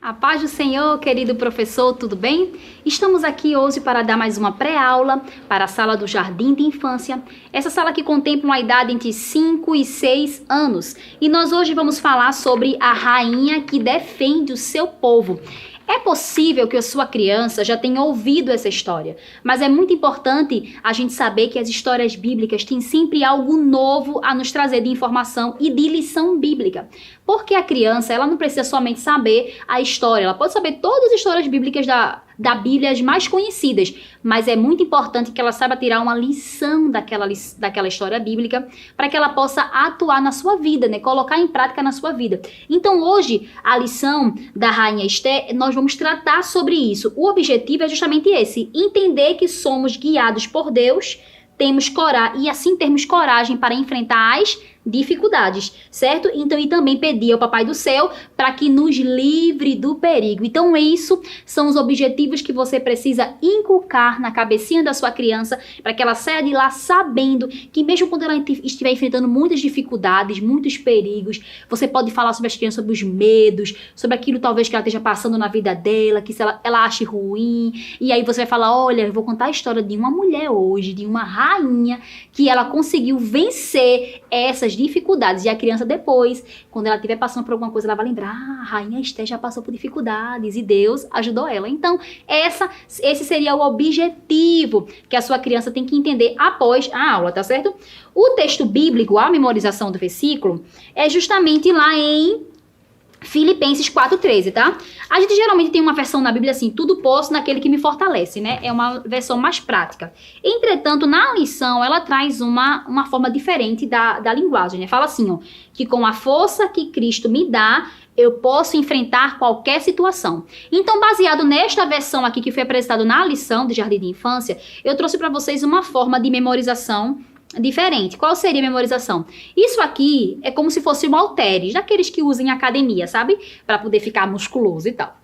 A paz do Senhor, querido professor, tudo bem? Estamos aqui hoje para dar mais uma pré-aula para a sala do Jardim de Infância. Essa sala que contempla uma idade entre 5 e 6 anos. E nós hoje vamos falar sobre a rainha que defende o seu povo. É possível que a sua criança já tenha ouvido essa história, mas é muito importante a gente saber que as histórias bíblicas têm sempre algo novo a nos trazer de informação e de lição bíblica. Porque a criança, ela não precisa somente saber a história, ela pode saber todas as histórias bíblicas da Bíblia, as mais conhecidas, mas é muito importante que ela saiba tirar uma lição daquela história bíblica para que ela possa atuar na sua vida, né? Colocar em prática na sua vida. Então hoje, a lição da Rainha Esther, nós vamos tratar sobre isso. O objetivo é justamente esse, entender que somos guiados por Deus, temos coragem, e assim termos coragem para enfrentar as dificuldades, certo? Então, e também pedir ao Papai do Céu para que nos livre do perigo. Então, isso são os objetivos que você precisa inculcar na cabecinha da sua criança, para que ela saia de lá sabendo que mesmo quando ela estiver enfrentando muitas dificuldades, muitos perigos, você pode falar sobre as crianças, sobre os medos, sobre aquilo talvez que ela esteja passando na vida dela, que se ela ache ruim, e aí você vai falar, olha, eu vou contar a história de uma mulher hoje, de uma rainha, que ela conseguiu vencer essas dificuldades, e a criança depois, quando ela estiver passando por alguma coisa, ela vai lembrar, a Rainha Esther já passou por dificuldades e Deus ajudou ela. Então, esse seria o objetivo que a sua criança tem que entender após a aula, tá certo? O texto bíblico, a memorização do versículo, é justamente lá em Filipenses 4,13, tá? A gente geralmente tem uma versão na Bíblia assim, tudo posso naquele que me fortalece, né? É uma versão mais prática. Entretanto, na lição, ela traz uma forma diferente da linguagem, né? Fala assim, ó, que com a força que Cristo me dá, eu posso enfrentar qualquer situação. Então, baseado nesta versão aqui que foi apresentada na lição de Jardim de Infância, eu trouxe para vocês uma forma de memorização diferente. Qual seria a memorização? Isso aqui é como se fosse um halteres, daqueles que usam em academia, sabe? Para poder ficar musculoso e tal.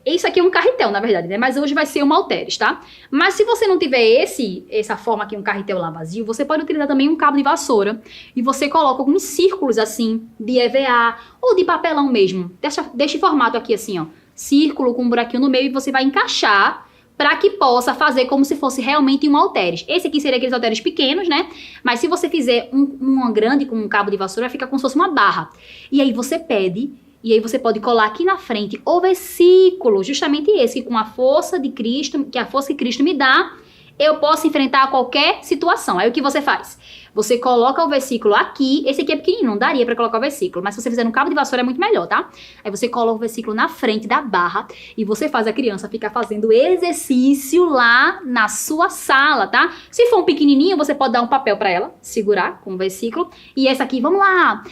Isso aqui é um carretel, na verdade, né? Mas hoje vai ser um halteres, tá? Mas se você não tiver essa forma aqui, um carretel lá vazio, você pode utilizar também um cabo de vassoura e você coloca alguns círculos assim, de EVA ou de papelão mesmo. Deixa formato aqui assim, ó. Círculo com um buraquinho no meio e você vai encaixar para que possa fazer como se fosse realmente um halteres. Esse aqui seria aqueles halteres pequenos, né? Mas se você fizer uma grande com um cabo de vassoura, fica como se fosse uma barra. E aí você pede, e aí você pode colar aqui na frente o versículo, justamente esse, que com a força de Cristo, que a força que Cristo me dá, eu posso enfrentar qualquer situação. Aí o que você faz? Você coloca o versículo aqui, esse aqui é pequenininho, não daria pra colocar o versículo, mas se você fizer no cabo de vassoura é muito melhor, tá? Aí você coloca o versículo na frente da barra e você faz a criança ficar fazendo exercício lá na sua sala, tá? Se for um pequenininho, você pode dar um papel pra ela, segurar com o versículo, e essa aqui, vamos lá,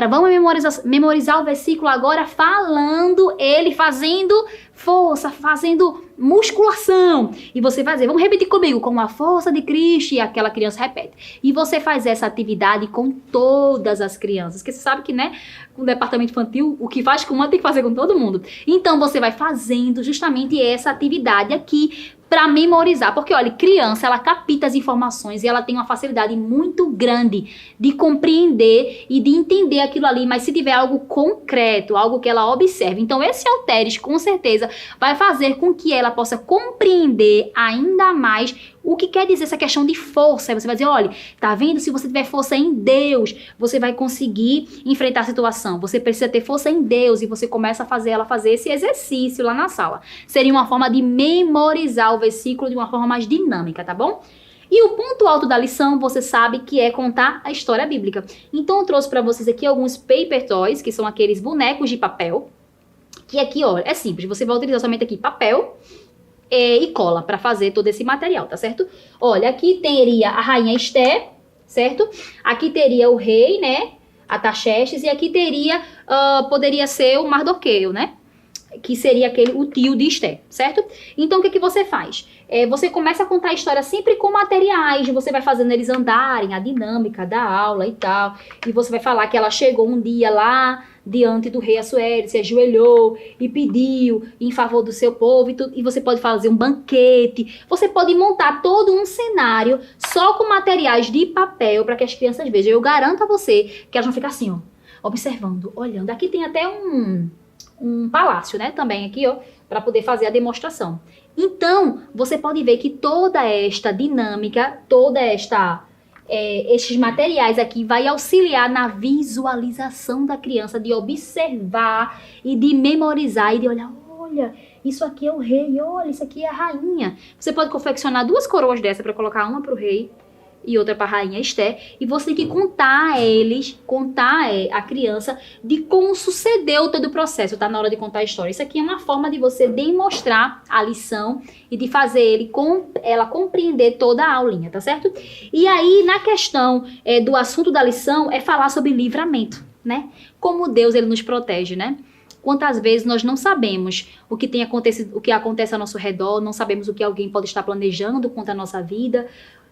vamos memorizar o versículo agora falando ele, fazendo força, fazendo musculação. E você vai dizer, vamos repetir comigo, com a força de Cristo, e aquela criança repete. E você faz essa atividade com todas as crianças, porque você sabe que, né, com o departamento infantil, o que faz com uma tem que fazer com todo mundo. Então você vai fazendo justamente essa atividade aqui para memorizar, porque olha, criança, ela capta as informações e ela tem uma facilidade muito grande de compreender e de entender aquilo ali, mas se tiver algo concreto, algo que ela observe, então esse halteres com certeza vai fazer com que ela possa compreender ainda mais o que quer dizer essa questão de força. Aí você vai dizer, olha, tá vendo? Se você tiver força em Deus, você vai conseguir enfrentar a situação. Você precisa ter força em Deus e você começa a fazer ela fazer esse exercício lá na sala. Seria uma forma de memorizar o versículo de uma forma mais dinâmica, tá bom? E o ponto alto da lição, você sabe que é contar a história bíblica. Então eu trouxe para vocês aqui alguns paper toys, que são aqueles bonecos de papel, que aqui, ó, é simples. Você vai utilizar somente aqui papel e cola para fazer todo esse material, tá certo? Olha, aqui teria a Rainha Esther, certo? Aqui teria o rei, né? Ataxerxes, e aqui teria, poderia ser o Mardoqueu, né? Que seria o tio de Esther, certo? Então, o que você faz? Você começa a contar a história sempre com materiais, você vai fazendo eles andarem, a dinâmica da aula e tal, e você vai falar que ela chegou um dia lá diante do rei Assuero, se ajoelhou e pediu em favor do seu povo, e você pode fazer um banquete, você pode montar todo um cenário só com materiais de papel para que as crianças vejam. Eu garanto a você que elas vão ficar assim, ó, observando, olhando. Aqui tem até um palácio, né? Também aqui, ó, para poder fazer a demonstração. Então, você pode ver que toda esta dinâmica, estes materiais aqui vai auxiliar na visualização da criança, de observar e de memorizar e de olhar, olha, isso aqui é o rei, olha, isso aqui é a rainha. Você pode confeccionar 2 coroas dessa para colocar uma para o rei e outra para a rainha Esther, e você tem que contar a criança de como sucedeu todo o processo, tá? Na hora de contar a história. Isso aqui é uma forma de você demonstrar a lição e de fazer ela compreender toda a aulinha, tá certo? E aí, na questão do assunto da lição, é falar sobre livramento, né? Como Deus, ele nos protege, né? Quantas vezes nós não sabemos o que tem acontecido, o que acontece ao nosso redor, não sabemos o que alguém pode estar planejando contra a nossa vida,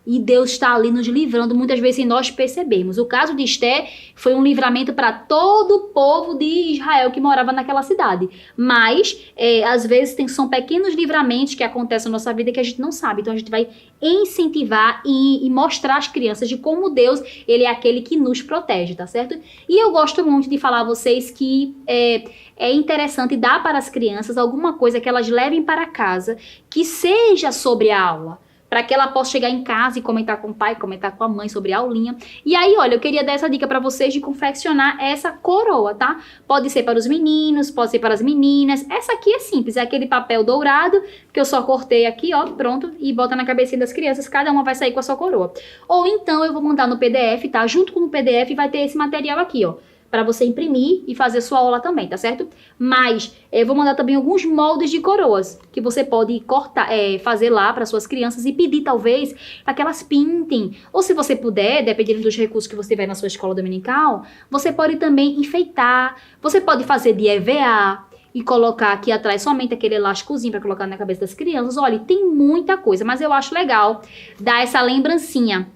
e Deus está ali nos livrando, muitas vezes sem nós percebermos. O caso de Esther foi um livramento para todo o povo de Israel que morava naquela cidade. Mas, às vezes, são pequenos livramentos que acontecem na nossa vida que a gente não sabe. Então, a gente vai incentivar e mostrar às crianças de como Deus, ele é aquele que nos protege, tá certo? E eu gosto muito de falar a vocês que é interessante dar para as crianças alguma coisa que elas levem para casa que seja sobre a aula, para que ela possa chegar em casa e comentar com o pai, comentar com a mãe sobre a aulinha. E aí, olha, eu queria dar essa dica para vocês de confeccionar essa coroa, tá? Pode ser para os meninos, pode ser para as meninas. Essa aqui é simples, é aquele papel dourado que eu só cortei aqui, ó, pronto, e bota na cabecinha das crianças, cada uma vai sair com a sua coroa. Ou então eu vou mandar no PDF, tá? Junto com o PDF vai ter esse material aqui, ó, para você imprimir e fazer sua aula também, tá certo? Mas eu vou mandar também alguns moldes de coroas que você pode cortar, fazer lá para suas crianças e pedir talvez para que elas pintem. Ou se você puder, dependendo dos recursos que você tiver na sua escola dominical, você pode também enfeitar. Você pode fazer de EVA e colocar aqui atrás somente aquele elásticozinho para colocar na cabeça das crianças. Olha, tem muita coisa, mas eu acho legal dar essa lembrancinha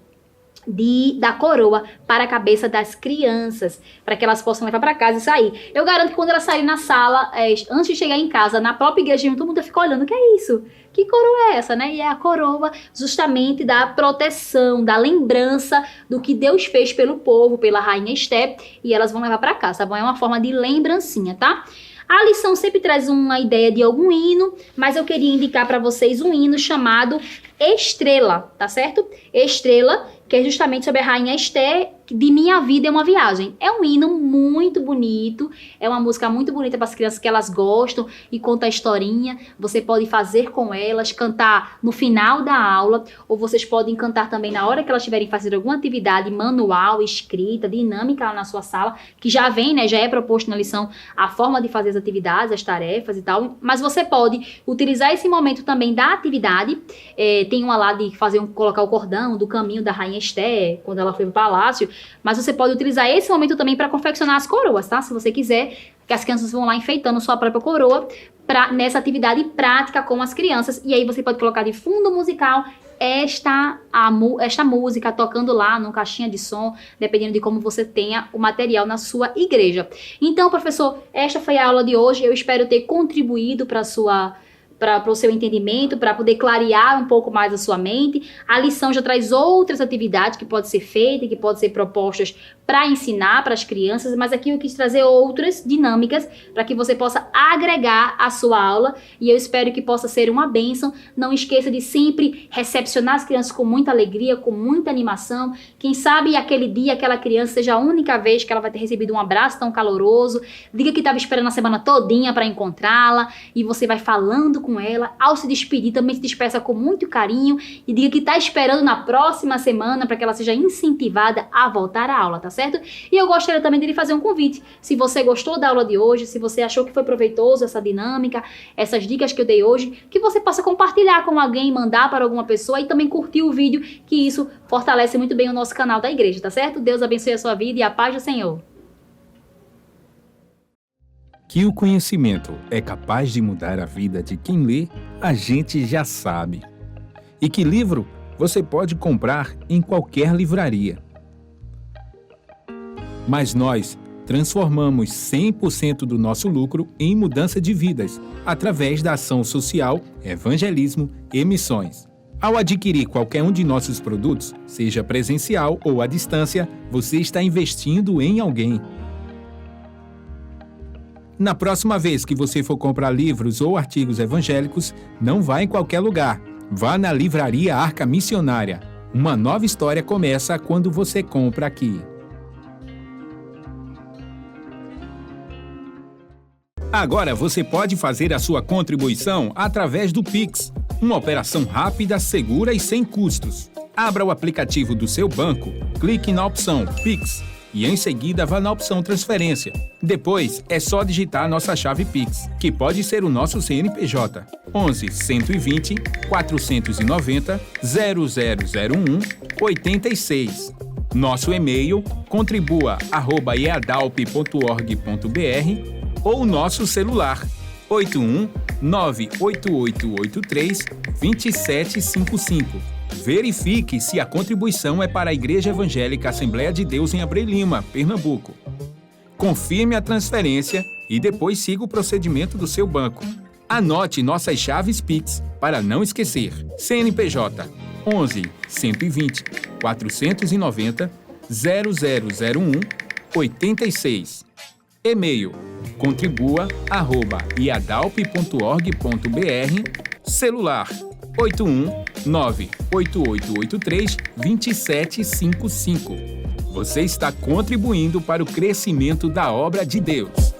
da coroa para a cabeça das crianças, para que elas possam levar para casa e sair. Eu garanto que quando elas saírem na sala, antes de chegar em casa, na própria igreja, todo mundo fica olhando, o que é isso? Que coroa é essa, né? E é a coroa justamente da proteção, da lembrança do que Deus fez pelo povo, pela rainha Esther, e elas vão levar para casa, tá bom? É uma forma de lembrancinha, tá? A lição sempre traz uma ideia de algum hino, mas eu queria indicar para vocês um hino chamado Estrela, tá certo? Estrela, que é justamente sobre a rainha Esther, de Minha Vida é uma Viagem. É um hino muito bonito, é uma música muito bonita para as crianças que elas gostam e conta a historinha. Você pode fazer com elas, cantar no final da aula, ou vocês podem cantar também na hora que elas estiverem fazendo alguma atividade manual, escrita, dinâmica lá na sua sala, que já vem, né, já é proposto na lição a forma de fazer as atividades, as tarefas e tal, mas você pode utilizar esse momento também da atividade. Tem uma lá de colocar o cordão do caminho da rainha Esther, quando ela foi pro palácio, mas você pode utilizar esse momento também para confeccionar as coroas, tá? Se você quiser, que as crianças vão lá enfeitando sua própria coroa nessa atividade prática com as crianças, e aí você pode colocar de fundo musical esta música tocando lá numa caixinha de som, dependendo de como você tenha o material na sua igreja. Então, professor, esta foi a aula de hoje, eu espero ter contribuído para o seu entendimento, para poder clarear um pouco mais a sua mente. A lição já traz outras atividades que podem ser feitas, que podem ser propostas para ensinar para as crianças, mas aqui eu quis trazer outras dinâmicas para que você possa agregar a sua aula, e eu espero que possa ser uma bênção. Não esqueça de sempre recepcionar as crianças com muita alegria, com muita animação. Quem sabe aquele dia, aquela criança seja a única vez que ela vai ter recebido um abraço tão caloroso. Diga que estava esperando a semana todinha para encontrá-la, e você vai falando com ela. Ao se despedir, também se despeça com muito carinho e diga que está esperando na próxima semana para que ela seja incentivada a voltar à aula, tá certo? E eu gostaria também de lhe fazer um convite. Se você gostou da aula de hoje, se você achou que foi proveitoso essa dinâmica, essas dicas que eu dei hoje, que você possa compartilhar com alguém, mandar para alguma pessoa e também curtir o vídeo, que isso fortalece muito bem o nosso canal da igreja, tá certo? Deus abençoe a sua vida e a paz do Senhor. Que o conhecimento é capaz de mudar a vida de quem lê, a gente já sabe. E que livro você pode comprar em qualquer livraria. Mas nós transformamos 100% do nosso lucro em mudança de vidas, através da ação social, evangelismo e missões. Ao adquirir qualquer um de nossos produtos, seja presencial ou à distância, você está investindo em alguém. Na próxima vez que você for comprar livros ou artigos evangélicos, não vá em qualquer lugar. Vá na Livraria Arca Missionária. Uma nova história começa quando você compra aqui. Agora você pode fazer a sua contribuição através do Pix, uma operação rápida, segura e sem custos. Abra o aplicativo do seu banco, clique na opção Pix e em seguida vá na opção Transferência. Depois é só digitar nossa chave Pix, que pode ser o nosso CNPJ 11 120 490 0001 86. Nosso e-mail contribua@eadalp.org.br ou nosso celular 81 98883 2755. Verifique se a contribuição é para a Igreja Evangélica Assembleia de Deus em Abreu Lima, Pernambuco. Confirme a transferência e depois siga o procedimento do seu banco. Anote nossas chaves Pix para não esquecer. CNPJ 11 120 490 0001 86. E-mail contribua@iadalp.org.br. Celular 81 98883 2755. Você está contribuindo para o crescimento da obra de Deus.